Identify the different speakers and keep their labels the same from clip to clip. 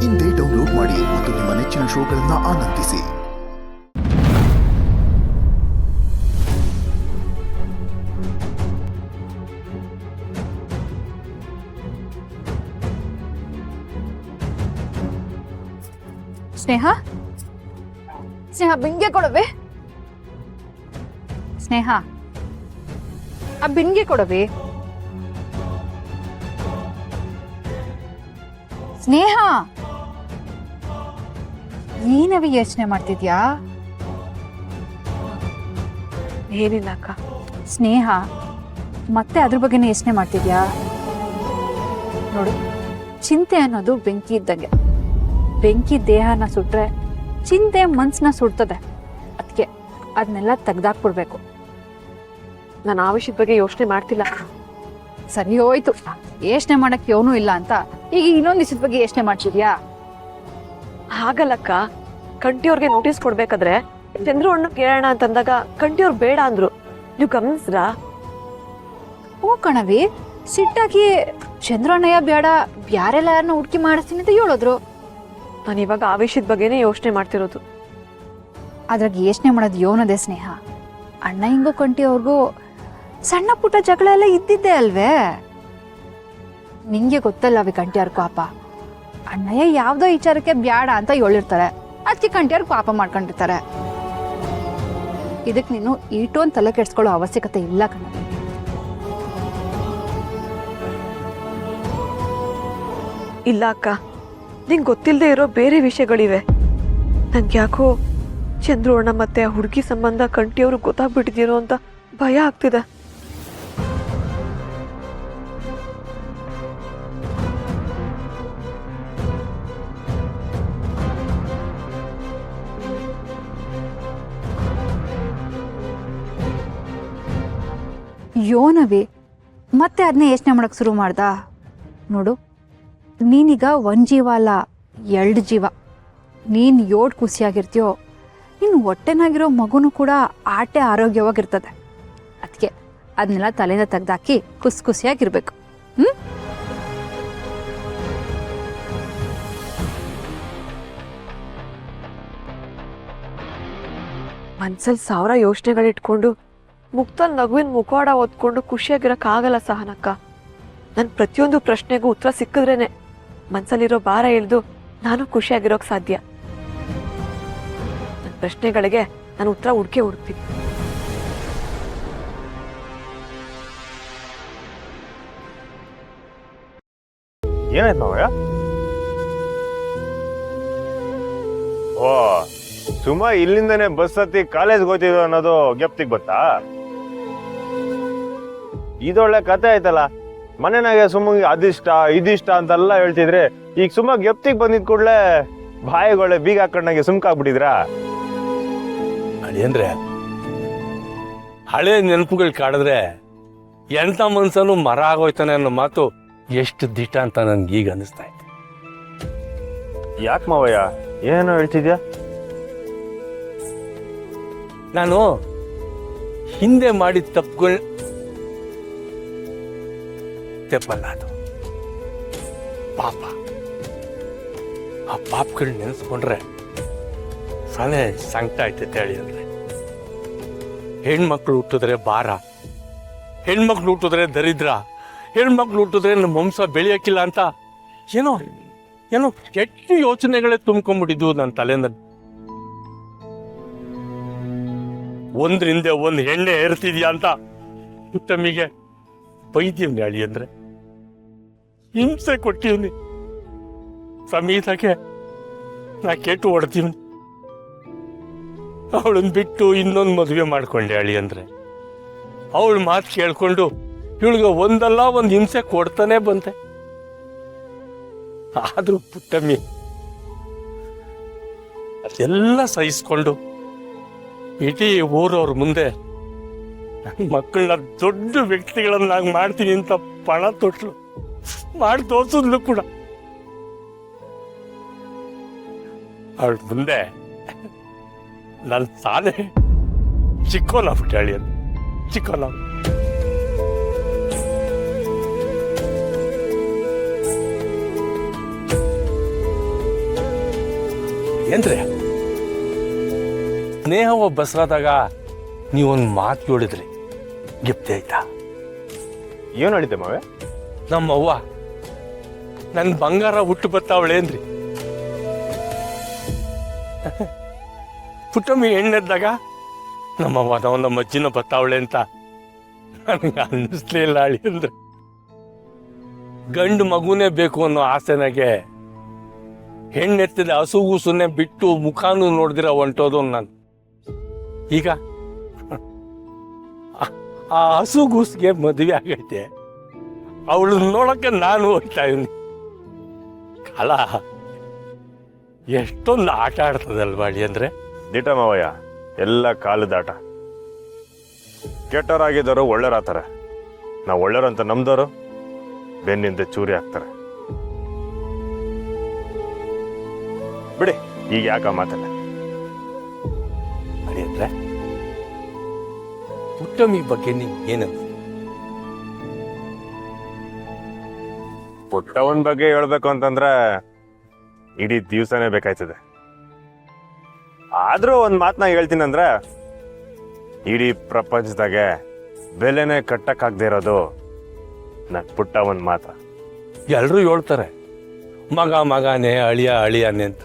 Speaker 1: ಇಂದೇ ಡೌನ್ಲೋಡ್ ಮಾಡಿ ಮತ್ತು ನಿಮ್ಮ ನೆಚ್ಚಿನ ಶೋಗಳನ್ನು ಆನಂದಿಸಿ.
Speaker 2: ಸ್ನೇಹ ಸ್ನೇಹ ಬಿಂಗೆ ಕೊಡವೆ. ಸ್ನೇಹ ಆ ಬಿಂಗೆ ಕೊಡವೆ. ಸ್ನೇಹ ಏನವಿ ಯೋಚನೆ ಮಾಡ್ತಿದ್ಯಾ?
Speaker 3: ಏನಿಲ್ಲ ಅಕ್ಕ.
Speaker 2: ಸ್ನೇಹ ಮತ್ತೆ ಅದ್ರ ಬಗ್ಗೆನೇ ಯೋಚನೆ ಮಾಡ್ತಿದ್ಯಾ? ನೋಡು, ಚಿಂತೆ ಅನ್ನೋದು ಬೆಂಕಿ ಇದ್ದಂಗೆ. ಬೆಂಕಿ ದೇಹನ ಸುಟ್ರೆ ಚಿಂತೆ ಮನ್ಸನ್ನ ಸುಡ್ತದೆ. ಅದಕ್ಕೆ ಅದನ್ನೆಲ್ಲ ತೆಗ್ದಾಕ್ಬಿಡ್ಬೇಕು.
Speaker 3: ನಾನು ಆ ವಿಷಯದ ಬಗ್ಗೆ ಯೋಚನೆ ಮಾಡ್ತಿಲ್ಲ.
Speaker 2: ಸರಿ ಹೋಯ್ತು, ಯೋಚನೆ ಮಾಡಕ್ಕೆ ಏನೂ ಇಲ್ಲ ಅಂತ ಈಗ ಇನ್ನೊಂದು ವಿಷಯದ ಬಗ್ಗೆ ಯೋಚನೆ ಮಾಡ್ತಿದ್ಯಾ?
Speaker 3: ಹಾಗಲ್ಲಕ್ಕ, ಕಂಟಿಯವ್ರಿಗೆ ನೋಟಿಸ್ ಕೊಡ್ಬೇಕಾದ್ರೆ ಚಂದ್ರು ಅಣ್ಣ ಕೇಳೋಣ ಅಂತಂದಾಗ ಕಂಟಿಯವ್ರು ಬೇಡ ಅಂದ್ರು. ನೀವು ಗಮನಿಸ್ರಾ?
Speaker 2: ಹ್ಞೂ ಕಣವಿ, ಸಿಟ್ಟಾಗಿ ಚಂದ್ರಣ್ಣಯ್ಯ ಬೇಡ, ಬ್ಯಾರೆಲ್ಲ ಯಾರನ್ನ ಹುಡುಕಿ ಮಾಡಿಸ್ತೀನಿ ಅಂತ ಹೇಳಿದ್ರು.
Speaker 3: ನಾನು ಇವಾಗ ಆ ವಿಷಯದ ಬಗ್ಗೆನೇ ಯೋಚನೆ ಮಾಡ್ತಿರೋದು.
Speaker 2: ಅದ್ರಾಗ ಯೋಚನೆ ಮಾಡೋದು ಯೋನದೇ ಸ್ನೇಹ. ಅಣ್ಣ ಹಿಂಗೂ ಕಂಟಿ ಅವ್ರಿಗೂ ಸಣ್ಣ ಪುಟ್ಟ ಜಗಳ ಎಲ್ಲ ಇದ್ದಿದ್ದೆ ಅಲ್ವೇ? ನಿಂಗೆ ಗೊತ್ತಲ್ಲ ಅವಿ ಕಂಟಿಯವ್ರ ಪಾಪ. ಅಣ್ಣಯ್ಯ ಯಾವ್ದೋ ವಿಚಾರಕ್ಕೆ ಬ್ಯಾಡ ಅಂತ ಹೇಳಿರ್ತಾರೆ, ಅದಕ್ಕೆ ಕಂಟಿಯವ್ರ ಪಾಪ ಮಾಡ್ಕೊಂಡಿರ್ತಾರೆ. ಇದಕ್ಕೆ ನೀನು ಈಟೊಂದು ತಲೆ ಕೆಡ್ಸ್ಕೊಳ್ಳೋ ಅವಶ್ಯಕತೆ ಇಲ್ಲ ಕಣ.
Speaker 3: ಇಲ್ಲ ಅಕ್ಕ, ನಿಂಗೆ ಗೊತ್ತಿಲ್ಲದೆ ಇರೋ ಬೇರೆ ವಿಷಯಗಳಿವೆ. ನಂಗೆ ಯಾಕೋ ಚಂದ್ರು ಅಣ್ಣ ಮತ್ತೆ ಆ ಹುಡುಗಿ ಸಂಬಂಧ ಕಂಟಿಯವರು ಗೊತ್ತಾಗ್ಬಿಟ್ಟಿದ್ದೀರೋ ಅಂತ ಭಯ ಆಗ್ತಿದೆ.
Speaker 2: ಯೋನವಿ ಮತ್ತೆ ಅದನ್ನೇ ಯೋಚನೆ ಮಾಡಕ್ ಶುರು ಮಾಡ್ದ. ನೋಡು, ನೀನೀಗ ಒಂದು ಜೀವ ಅಲ್ಲ, 2 ಜೀವ. ನೀನು ಯೋಡ್ ಖುಷಿಯಾಗಿರ್ತೀಯೋ, ನೀನು ಹೊಟ್ಟೆನಾಗಿರೋ ಮಗುನೂ ಕೂಡ ಆಟೆ ಆರೋಗ್ಯವಾಗಿರ್ತದೆ. ಅದಕ್ಕೆ ಅದನ್ನೆಲ್ಲ ತಲೆಯಿಂದ ತೆಗ್ದಾಕಿ ಖುಷಿಯಾಗಿರ್ಬೇಕು.
Speaker 3: ಮನ್ಸಲ್ಲಿ 1000 ಯೋಚನೆಗಳಿಟ್ಕೊಂಡು ಮುಕ್ತಲ್ಲಿ ನಗುವಿನ ಮುಖವಾಡ ಓದ್ಕೊಂಡು ಖುಷಿಯಾಗಿರಕ್ ಆಗಲ್ಲ ಸಹನಕ್ಕ. ನನ್ನ ಪ್ರತಿಯೊಂದು ಪ್ರಶ್ನೆಗೂ ಉತ್ತರ ಸಿಕ್ಕಿದ್ರೇನೆ ಮನ್ಸಲ್ಲಿರೋ ಭಾರ ಇಳಿದು ನಾನು ಖುಷಿಯಾಗಿರೋಕ್ ಸಾಧ್ಯ. ನನ್ನ ಪ್ರಶ್ನೆಗಳಿಗೆ ನಾನು ಉತ್ತರ ಹುಡುಕ್ತೀನಿ.
Speaker 4: ಏನಾಯ್ತು ಮಾವಯ್ಯ? ಓ, ಸುಮಾ ಇಲ್ಲಿಂದನೇ ಬಸ್ ಹತ್ತಿ ಕಾಲೇಜ್ಗೆ ಹೋಗ್ತಿದ್ರು ಅನ್ನೋದು ಜ್ಞಪ್ತಿಗೆ ಗೊತ್ತಾ? ಇದೊಳ್ಳೆ ಕತೆ ಆಯ್ತಲ್ಲ. ಮನೆನಾಗೆ ಸುಮ್ಮಗೆ ಅದಿಷ್ಟ ಇದಿಷ್ಟ ಅಂತೆಲ್ಲ ಹೇಳ್ತಿದ್ರೆ, ಈಗ ಸುಮ್ಮ ಜ್ಞಪ್ತಿಗೆ ಬಂದಿದ್ ಕೂಡ್ಲೆ ಬಾಯಿಗೊಳ್ಳೆ ಬೀಗ ಹಾಕೊಂಡಾಗೆ ಸುಮ್ಕಾಗ್ಬಿಟ್ಟಿದ್ರಾ?
Speaker 5: ಅದೇಂದ್ರೆ ಹಳೆ ನೆನಪುಗಳು ಕಾಡಿದ್ರೆ ಎಂತ ಮನ್ಸನು ಮರ ಆಗೋಯ್ತಾನೆ ಅನ್ನೋ ಮಾತು ಎಷ್ಟು ದಿಟ ಅಂತ ನನ್ಗೆ ಈಗ ಅನಿಸ್ತಾ ಇದೆ.
Speaker 4: ಯಾಕೆ ಮಾವಯ್ಯ, ಏನೋ ಹೇಳ್ತಿದ್ಯಾ?
Speaker 5: ನಾನು ಹಿಂದೆ ಮಾಡಿದ ತಪ್ಪುಗಳು ತೆಪ್ಪಲ್ಲ, ಅದು ಪಾಪ. ಆ ಪಾಪಗಳು ನೆನೆಸ್ಕೊಂಡ್ರೆ ಸನೇ ಸಂಕಟ ಆಯ್ತೈತೆ ಹೇಳಿ. ಅಂದ್ರೆ ಹೆಣ್ಮಕ್ಳು ಹುಟ್ಟಿದ್ರೆ ಭಾರ, ಹೆಣ್ಮಕ್ಳು ಹುಟ್ಟಿದ್ರೆ ದರಿದ್ರ, ಹೆಣ್ಮಕ್ಳು ಹುಟ್ಟಿದ್ರೆ ನಮ್ಮ ವಂಶ ಬೆಳೆಯಕ್ಕಿಲ್ಲ ಅಂತ ಏನೋ ಏನೋ ಕೆಟ್ಟ ಯೋಚನೆಗಳೇ ತುಂಬ್ಕೊಂಡ್ಬಿಟ್ಟಿದ್ವು ನನ್ನ ತಲೆಯಿಂದ. ಒಂದ್ರಿಂದ ಒಂದು ಹೆಣ್ಣೆ ಏರ್ತಿದ್ಯಾ ಅಂತ ಉತ್ತಮಿಗೆ ಬೈದೀವ್ನಿ ಅಳಿ. ಅಂದ್ರೆ ಹಿಂಸೆ ಕೊಟ್ಟಿವ್ನಿ. ಸಮೀತಕ್ಕೆ ನಾ ಕೆಟ್ಟು ಹೊಡ್ತೀವ್ನಿ. ಅವಳನ್ನ ಬಿಟ್ಟು ಇನ್ನೊಂದು ಮದುವೆ ಮಾಡ್ಕೊಂಡೆ ಅಳಿ. ಅಂದ್ರೆ ಅವಳ ಮಾತು ಕೇಳ್ಕೊಂಡು ಇವಳಿಗೆ ಒಂದಲ್ಲ ಒಂದು ಹಿಂಸೆ ಕೊಡ್ತಾನೆ ಬಂತೆ. ಆದ್ರೂ ಪುಟ್ಟಮ್ಮಿ ಅದೆಲ್ಲ ಸಹಿಸ್ಕೊಂಡು ಇಡೀ ಊರವ್ರ ಮುಂದೆ ನನ್ನ ಮಕ್ಕಳನ್ನ ದೊಡ್ಡ ವ್ಯಕ್ತಿಗಳನ್ನಾಗಿ ಮಾಡ್ತೀನಿ ಅಂತ ಪಣ ತೊಟ್ಲು, ಮಾಡಿ ತೋರ್ಸಿದ್ಲು ಕೂಡ. ಅವಳ ಮುಂದೆ ನನ್ನ ತಾನೇ ಚಿಕ್ಕೋನಾಗ್ಬಿಟ್ಟೆ ಅಳಿ. ಅಂತ ಚಿಕ್ಕೋನ ಏನ್ರಿ ಸ್ನೇಹವ ಬಸ್ರಾದಾಗ ನೀವೊಂದು ಮಾತು ಹೇಳಿದ್ರಿ ಗಿಫ್ಟ್ ಆಯ್ತಾ?
Speaker 4: ಏನು ಹೇಳಿದ್ದೆ ಮಾವೆ?
Speaker 5: ನಮ್ಮವ್ವ ನನ್ನ ಬಂಗಾರ ಹುಟ್ಟು ಬತ್ತಾವಳೆ ಅಂದ್ರಿ. ಪುಟ್ಟಮ್ಮಿ ಹೆಣ್ಣೆದ್ದಾಗ ನಮ್ಮವ್ವ ನಮ್ಮ ಅಜ್ಜಿನ ಬತ್ತಾವಳೆ ಅಂತ ನನಗೆ ಅನ್ನಿಸ್ಲಿಲ್ಲ ಅಳಿ ಅಂದ್ರೆ. ಗಂಡು ಮಗುನೇ ಬೇಕು ಅನ್ನೋ ಆಸೆನಾಗೆ ಹೆಣ್ಣೆತ್ತಿದ ಹಸುಗೂಸನ್ನೇ ಬಿಟ್ಟು ಮುಖಾನು ನೋಡ್ದಿರ ಹೊಂಟೋದು ನಾನು. ಈಗ ಆ ಹಸುಗೂಸ್ಗೆ ಮದುವೆ ಆಗೈತೆ, ಅವಳು ನೋಡಕ್ಕೆ ನಾನು ಹೋಗ್ತಾ ಇದ್ದೀನಿ. ಕಾಲ ಎಷ್ಟೊಂದು ಆಟ ಆಡ್ತದಲ್ವಾ ಅಳಿ ಅಂದ್ರೆ.
Speaker 4: ದಿಟ ಮಾವಯ್ಯ, ಎಲ್ಲ ಕಾಲದಾಟ. ಕೆಟ್ಟವರಾಗಿದ್ದವರು ಒಳ್ಳೆಯರಾಗ್ತಾರೆ, ನಾವು ಒಳ್ಳೆಯರಂತ ನಮ್ದವರು ಬೆನ್ನಿಂದ ಚೂರಿ ಹಾಕ್ತಾರೆ. ಬಿಡಿ, ಈಗ ಯಾಕ ಮಾತಲ್ಲ.
Speaker 5: ಅಳಿ ಅಂದ್ರೆ ಪುಟ್ಟಮ್ಮಿ ಬಗ್ಗೆ ನಿಮ್ಗೆ ಏನಂತ?
Speaker 4: ಪುಟ್ಟವನ್ ಬಗ್ಗೆ ಹೇಳ್ಬೇಕು ಅಂತಂದ್ರೆ ಇಡೀ ದಿವ್ಸನೇ ಬೇಕಾಯ್ತದೆ. ಆದ್ರೂ ಒಂದ್ ಮಾತನ್ನ ಹೇಳ್ತೀನಿ ಅಂದ್ರೆ, ಇಡೀ ಪ್ರಪಂಚದಾಗೆ ಬೆಲೆನೇ ಕಟ್ಟಕ್ಕಾಗದೇ ಇರೋದು ನನ್ ಪುಟ್ಟವನ್ ಮಾತ್ರ.
Speaker 5: ಎಲ್ಲರೂ ಹೇಳ್ತಾರೆ ಮಗನೇ ಅಳಿಯಾನೆ ಅಂತ.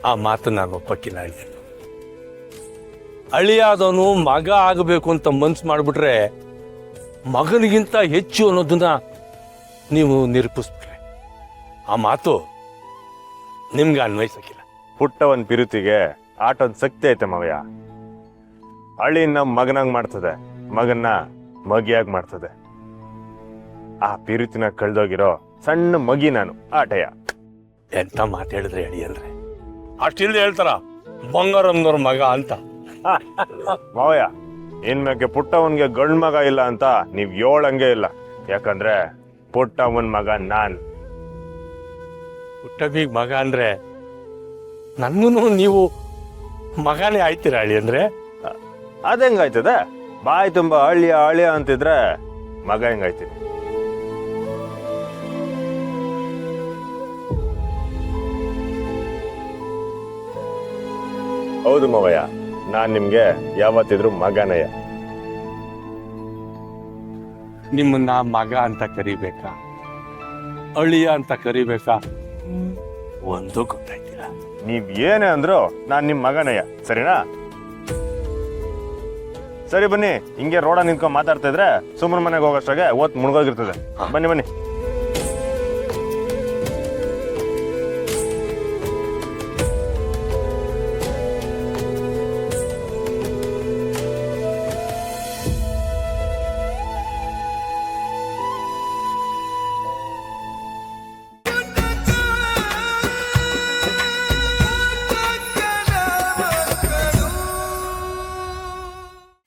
Speaker 5: ಆ ಮಾತು ನಾನು ಒಪ್ಪಕ್ಕಿಲ್ಲ. ಅಳಿಯಾದವನು ಮಗ ಆಗಬೇಕು ಅಂತ ಮನ್ಸು ಮಾಡಿಬಿಟ್ರೆ ಮಗನಿಗಿಂತ ಹೆಚ್ಚು ಅನ್ನೋದನ್ನ ನೀವು ನಿರೂಪಿಸ್ಬಿಟ್ರೆ ಆ ಮಾತು ನಿಮ್ಗೆ ಅನ್ವಯಿಸಕ್ಕಿಲ್ಲ.
Speaker 4: ಪುಟ್ಟವನ್ ಪಿರುತಿಗೆ ಆಟೋದ್ ಶಕ್ತಿ ಐತೆ ಮಾವಯ್ಯ. ಅಳಿನ ಮಗನಾಗ್ ಮಾಡ್ತದೆ, ಮಗನ್ನ ಮಗಿಯಾಗಿ ಮಾಡ್ತದೆ. ಆ ಪಿರುತಿನ ಕಳ್ದೋಗಿರೋ ಸಣ್ಣ ಮಗಿ ನಾನು ಆಟಯ್ಯ.
Speaker 5: ಎಂತ ಮಾತು ಹೇಳಿದ್ರೆ ಅಳಿ ಅಂದ್ರೆ ಅಷ್ಟಿಲ್ದೆ ಹೇಳ್ತಾರ ಬಂಗಾರಮ್ಮನವ್ರ ಮಗ ಅಂತ.
Speaker 4: ಮಾವಯ್ಯ, ಇನ್ಮೇಲೆ ಪುಟ್ಟವನ್ಗೆ ಗಂಡ್ ಮಗ ಇಲ್ಲ ಅಂತ ನೀವ್ ಹೇಳಂಗೆ ಇಲ್ಲ. ಯಾಕಂದ್ರೆ ಪುಟ್ಟವನ್ ಮಗ ನಾನ್.
Speaker 5: ಪುಟ್ಟಬಿಗ್ ಮಗ ಅಂದ್ರೆ ನನ್ನೂ ನೀವು ಮಗನೇ ಆಯ್ತೀರ ಅಳಿ ಅಂದ್ರೆ.
Speaker 4: ಅದೆಂಗಾಯ್ತದೆ? ಬಾಯಿ ತುಂಬಾ ಅಳಿಯ ಅಂತಿದ್ರೆ ಮಗ ಹೆಂಗಾಯ್ತೀನಿ? ಹೌದು ಮಾವಯ್ಯ, ನಾನ್ ನಿಮ್ಗೆ ಯಾವತ್ತಿದ್ರು ಮಗನಯ್ಯ.
Speaker 5: ನಿಮ್ಮನ್ನ ಮಗ ಅಂತ ಕರಿಬೇಕಾ ಅಳಿಯ ಅಂತ ಕರಿಬೇಕಾ ಒಂದು ಗೊತ್ತಾಯ್ತಿಲ್ಲ.
Speaker 4: ನೀವ್ ಏನೇ ಅಂದ್ರು ನಾನ್ ನಿಮ್ ಮಗನಯ್ಯ, ಸರಿನಾ? ಸರಿ ಬನ್ನಿ, ಹಿಂಗೆ ರೋಡ ನಿಂತ್ಕೊಂಡ್ ಮಾತಾಡ್ತಾ ಇದ್ರೆ ಸುಮ್ಮನೆ ಮನೆಗೆ ಹೋಗೋಷ್ಟಾಗೆ ಓದ್ ಮುಳುಗೋಗಿರ್ತದೆ. ಬನ್ನಿ ಬನ್ನಿ.